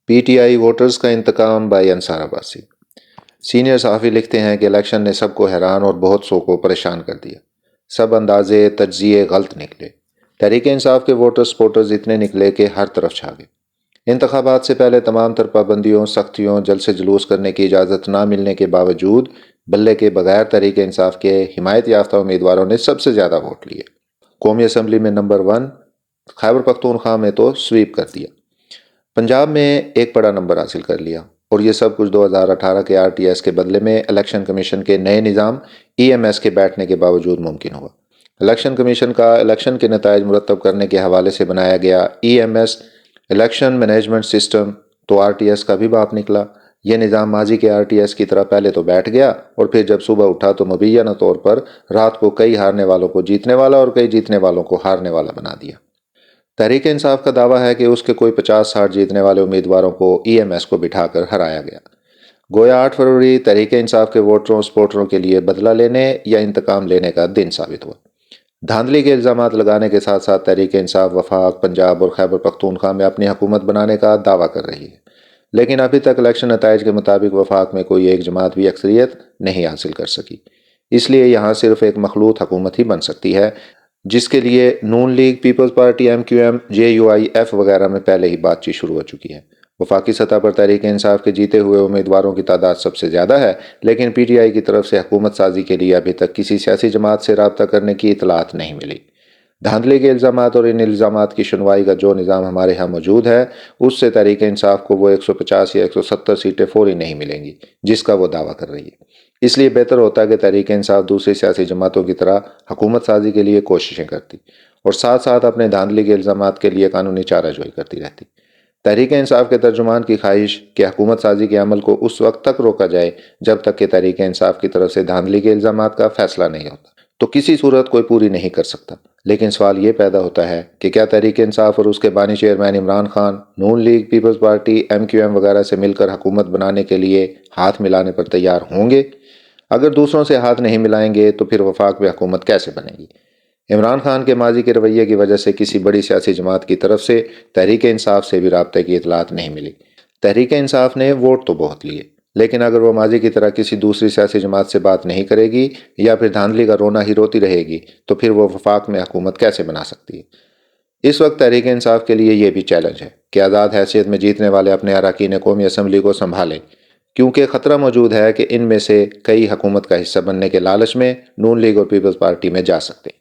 P T I voters کا انتقام by انصار عباسی۔ سینئر صحافی لکھتے ہیں کہ الیکشن نے سب کو حیران اور بہت سو کو پریشان کر دیا۔ سب اندازے تجزیے غلط نکلے۔ تحریک انصاف کے ووٹر سپورٹرز اتنے نکلے کہ ہر طرف چھا گئے۔ انتخابات سے پہلے تمام تر پابندیوں، سختیوں، جلسے جلوس کرنے کی اجازت نہ ملنے کے باوجود بلے کے بغیر تحریک انصاف کے حمایت یافتہ امیدواروں نے سب سے زیادہ ووٹ لیے۔ قومی اسمبلی میں نمبر 1، خیبر پختونخوا میں تو سویپ کر دیا۔ پنجاب میں ایک بڑا نمبر حاصل کر لیا، اور یہ سب کچھ 2018 کے آر ٹی ایس کے بدلے میں الیکشن کمیشن کے نئے نظام ای ایم ایس کے بیٹھنے کے باوجود ممکن ہوا۔ الیکشن کمیشن کا الیکشن کے نتائج مرتب کرنے کے حوالے سے بنایا گیا E M S election management system تو آر ٹی ایس کا بھی باپ نکلا۔ یہ نظام ماضی کے آر ٹی ایس کی طرح پہلے تو بیٹھ گیا، اور پھر جب صبح اٹھا تو مبینہ طور پر رات کو کئی ہارنے والوں کو جیتنے والا اور کئی جیتنے والوں کو ہارنے والا بنا دیا۔ تحریک انصاف کا دعویٰ ہے کہ اس کے کوئی 50-60 جیتنے والے امیدواروں کو ای ایم ایس کو بٹھا کر ہرایا گیا۔ گویا 8 فروری تحریک انصاف کے ووٹروں سپورٹروں کے لیے بدلہ لینے یا انتقام لینے کا دن ثابت ہوا۔ دھاندلی کے الزامات لگانے کے ساتھ ساتھ تحریک انصاف وفاق، پنجاب اور خیبر پختونخوا میں اپنی حکومت بنانے کا دعویٰ کر رہی ہے، لیکن ابھی تک الیکشن نتائج کے مطابق وفاق میں کوئی ایک جماعت بھی اکثریت نہیں حاصل کر سکی۔ اس لیے یہاں صرف ایک مخلوط حکومت ہی بن سکتی ہے، جس کے لیے Noon League, Peoples Party, M Q M, J U I F وغیرہ میں پہلے ہی بات چیت شروع ہو چکی ہے۔ وفاقی سطح پر تحریک انصاف کے جیتے ہوئے امیدواروں کی تعداد سب سے زیادہ ہے، لیکن پی ٹی آئی کی طرف سے حکومت سازی کے لیے ابھی تک کسی سیاسی جماعت سے رابطہ کرنے کی اطلاعات نہیں ملی۔ دھاندلی کے الزامات اور ان الزامات کی سنوائی کا جو نظام ہمارے ہاں موجود ہے، اس سے تحریک انصاف کو وہ 150 یا 170 سیٹیں فوری نہیں ملیں گی جس کا وہ دعویٰ کر رہی ہے۔ اس لیے بہتر ہوتا ہے کہ تحریک انصاف دوسری سیاسی جماعتوں کی طرح حکومت سازی کے لیے کوششیں کرتی، اور ساتھ ساتھ اپنے دھاندلی کے الزامات کے لیے قانونی چارہ جوئی کرتی رہتی۔ تحریک انصاف کے ترجمان کی خواہش کہ حکومت سازی کے عمل کو اس وقت تک روکا جائے جب تک کہ تحریک انصاف کی طرف سے دھاندلی کے الزامات کا فیصلہ نہیں ہوتا، تو کسی صورت کوئی پوری نہیں کر سکتا۔ لیکن سوال یہ پیدا ہوتا ہے کہ کیا تحریک انصاف اور اس کے بانی chairman Imran Khan Noon League, Peoples Party, M Q M وغیرہ سے مل کر حکومت بنانے کے لیے ہاتھ ملانے پر تیار ہوں گے؟ اگر دوسروں سے ہاتھ نہیں ملائیں گے تو پھر وفاق میں حکومت کیسے بنے گی؟ عمران خان کے ماضی کے رویے کی وجہ سے کسی بڑی سیاسی جماعت کی طرف سے تحریک انصاف سے بھی رابطے کی اطلاعات نہیں ملی۔ تحریک انصاف نے ووٹ تو بہت لیے، لیکن اگر وہ ماضی کی طرح کسی دوسری سیاسی جماعت سے بات نہیں کرے گی یا پھر دھاندلی کا رونا ہی روتی رہے گی تو پھر وہ وفاق میں حکومت کیسے بنا سکتی ہے؟ اس وقت تحریک انصاف کے لیے یہ بھی چیلنج ہے کہ آزاد حیثیت میں جیتنے والے اپنے اراکین قومی اسمبلی کو سنبھالیں، کیونکہ خطرہ موجود ہے کہ ان میں سے کئی حکومت کا حصہ بننے کے لالچ میں نون لیگ اور پیپلز پارٹی میں جا سکتے ہیں۔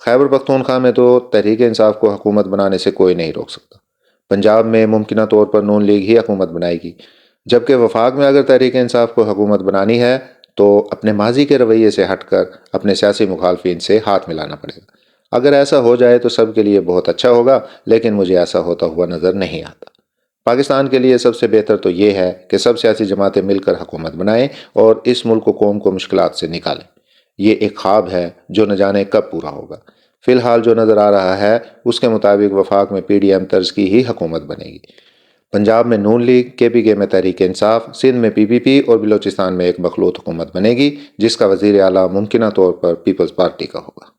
خیبر پختونخوا میں تو تحریک انصاف کو حکومت بنانے سے کوئی نہیں روک سکتا۔ پنجاب میں ممکنہ طور پر نون لیگ ہی حکومت بنائے گی، جبکہ وفاق میں اگر تحریک انصاف کو حکومت بنانی ہے تو اپنے ماضی کے رویے سے ہٹ کر اپنے سیاسی مخالفین سے ہاتھ ملانا پڑے گا۔ اگر ایسا ہو جائے تو سب کے لیے بہت اچھا ہوگا، لیکن مجھے ایسا ہوتا ہوا نظر نہیں آتا۔ پاکستان کے لیے سب سے بہتر تو یہ ہے کہ سب سیاسی جماعتیں مل کر حکومت بنائیں اور اس ملک و قوم کو مشکلات سے نکالیں۔ یہ ایک خواب ہے جو نہ جانے کب پورا ہوگا۔ فی الحال جو نظر آ رہا ہے اس کے مطابق وفاق میں پی ڈی ایم طرز کی ہی حکومت بنے گی۔ پنجاب میں نون لیگ، کے پی کے میں تحریک انصاف، سندھ میں پی پی پی اور بلوچستان میں ایک مخلوط حکومت بنے گی جس کا وزیر اعلیٰ ممکنہ طور پر پیپلز پارٹی کا ہوگا۔